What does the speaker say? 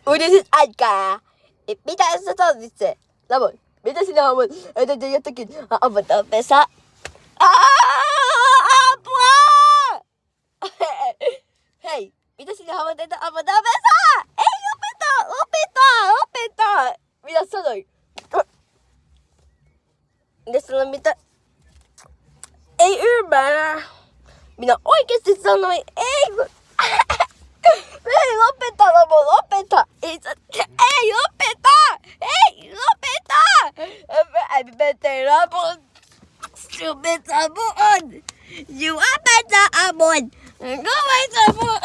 udah aja. Kita setel dice. Namun, beda sih namun ada dia takin. Apa tak pesa? Apa? Hey, beda sih namun ada apa tak pesa? Opeta. Mira solo. Ini selalu minta. Uber. Mina oikeesti sanoi ei. Ei lopeta. Ei lopeta. Ei better abon. Better abon. You are better abon. Go away abon.